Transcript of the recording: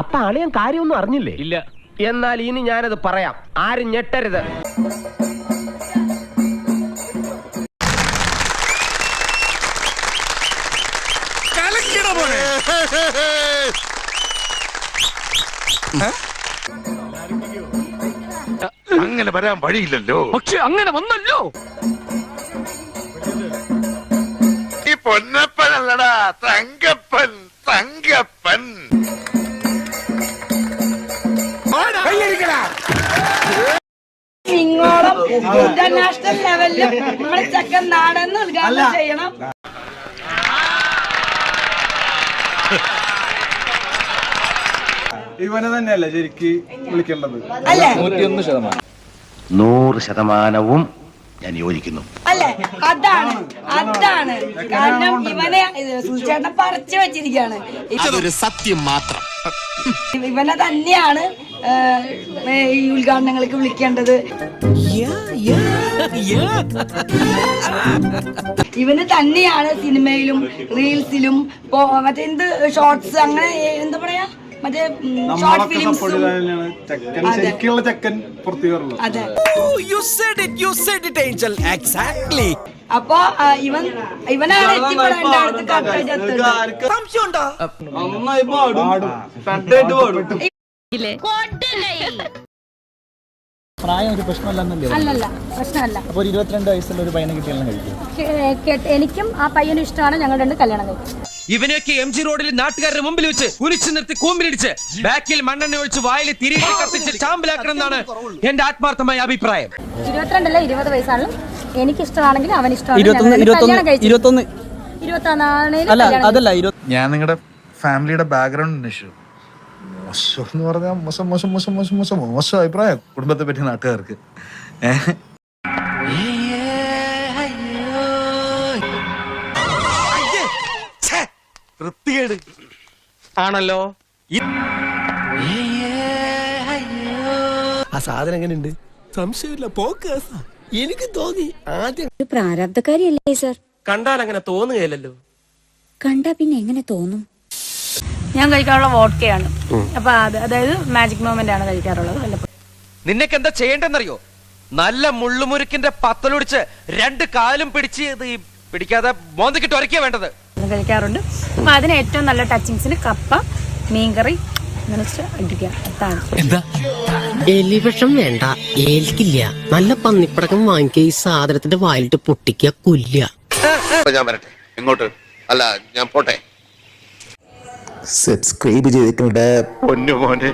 അപ്പൊ അളിയൻ കാര്യമൊന്നും അറിഞ്ഞില്ലേ? ഇല്ല. എന്നാൽ ഇനി ഞാനത് പറയാം, ആരും ഞെട്ടരുത്. അങ്ങനെ വരാൻ വഴിയില്ലല്ലോ. പക്ഷെ അങ്ങനെ വന്നല്ലോ. ഈ പൊന്നപ്പനല്ലടാ, തങ്കപ്പൻ. തങ്കപ്പൻ ഇങ്ങോളം ഇന്റർനാഷണൽ ലെവലിലും നമ്മുടെ ചെക്കൻ നാടെന്ന് ഉദ്ഘാടനം ചെയ്യണം. ഇവനെ തന്നെയല്ലേ ശരിക്ക് വിളിക്കേണ്ടത്? അല്ലേ? 100% ഞാൻ യോജിക്കുന്നു. അല്ലേ? അതാണ് കാരണം ഇവനെ സുചേട്ടനെ പറിച്ചു വെച്ചിരിക്കുകയാണ്. അതൊരു സത്യം മാത്രം. ഇവനെ തന്നെയാണ് ഈ ഉദ്ഘാടനങ്ങൾക്ക് വിളിക്കേണ്ടത്. ഇവന് തന്നെയാണ് സിനിമയിലും റീൽസിലും മറ്റെന്ത് ഷോർട്സ് അങ്ങനെ എന്താ പറയാ മറ്റേ ഷോർട്ട് ഫിലിംസും. ശരിക്കുള്ള ചെക്കൻ പുറത്തു വരുള്ളൂ. അതെ. അപ്പൊ ഇവനാണ് എത്തിപ്പെടേണ്ട അടുത്ത് കറക്റ്റായിട്ട് നന്നായി പാടും, കണ്ടായിട്ട് പാടും. പ്രായം ഒരു പ്രശ്നമല്ലെന്നല്ലേ? അല്ലല്ല, പ്രശ്നമല്ല. അപ്പോൾ 22 വയസ്സുള്ള ഒരു പയ്യനെ കിട്ടിയാലും കഴിക്കും. എനിക്കും ആ പയ്യനും ഇഷ്ടമാണ്. ഞങ്ങൾ രണ്ട് കല്യാണം കഴിക്കും. ഇവനെയൊക്കെ MG റോഡിൽ നാട്ടുകാരുടെ മുമ്പിൽ വെച്ച് കുരിച്ചു നിർത്തി കൂമ്പിലിടിച്ച് ബാക്കിൽ മണ്ണെണ്ണ ഒഴിച്ച് വായിൽ തിരികെ കത്തിച്ച് ചാമ്പലാക്കണം എന്നാണ് എന്റെ ആത്മാർത്ഥമായ അഭിപ്രായം. 22 അല്ല 20 വയസ്സാണെങ്കിലും എനിക്ക് ഇഷ്ടമാണെങ്കിൽ അവൻ ഇഷ്ടമാണ്. ഞാൻ നിങ്ങളുടെ ഫാമിലിയുടെ ബാക്ക്ഗ്രൗണ്ട് അന്വേഷിച്ചു. മോശം എന്ന് പറഞ്ഞാൽ മോശം അഭിപ്രായം കുടുംബത്തെ പറ്റി നാട്ടുകാർക്ക്. വൃത്തികേട് ആണല്ലോ. ആ സാധനം എങ്ങനെയുണ്ട്? സംശയമില്ല, പോക്ക്. എനിക്ക് തോന്നി ആദ്യം ഒരു പ്രാരാബ്ധക്കാരിയല്ലേ സർ? കണ്ടാൽ അങ്ങനെ തോന്നുകയില്ലല്ലോ. കണ്ടാ പിന്നെ എങ്ങനെ തോന്നും? ഞാൻ കഴിക്കാനുള്ള വോഡ്കയാണ്. അപ്പൊ അതായത് മാജിക് മൊമെന്റ് ആണ് കഴിക്കാറുള്ളത്. നിനക്ക് എന്താ ചെയ്യേണ്ടെന്നറിയോ? നല്ല മുള്ളുമുരുക്കിന്റെ പത്തലൊടിച്ച് 2 കാലും പിടിച്ച് പിടിക്കാതെ മോന്തിക്കിട്ട് ഒരക്കിയാ വേണ്ടത്. കഴിക്കാറുണ്ട്. അപ്പൊ അതിന് ഏറ്റവും നല്ല ടച്ചിങ്സിന് കപ്പ, മീൻകറി എന്താ എലിവിഷം വേണ്ട, ഏൽക്കില്ല. നല്ല പന്നിപ്പടക്കം വാങ്ങിക്കുക, ഈ സാധനത്തിന്റെ വായിലിട്ട് പൊട്ടിക്കുക, കൊല്ലുക. ഞാൻ വരട്ടെ. എങ്ങോട്ട്? അല്ല, ഞാൻ പോട്ടെ. സബ്സ്ക്രൈബ് ചെയ്തിട്ടുണ്ട് പൊന്നു മോനെ.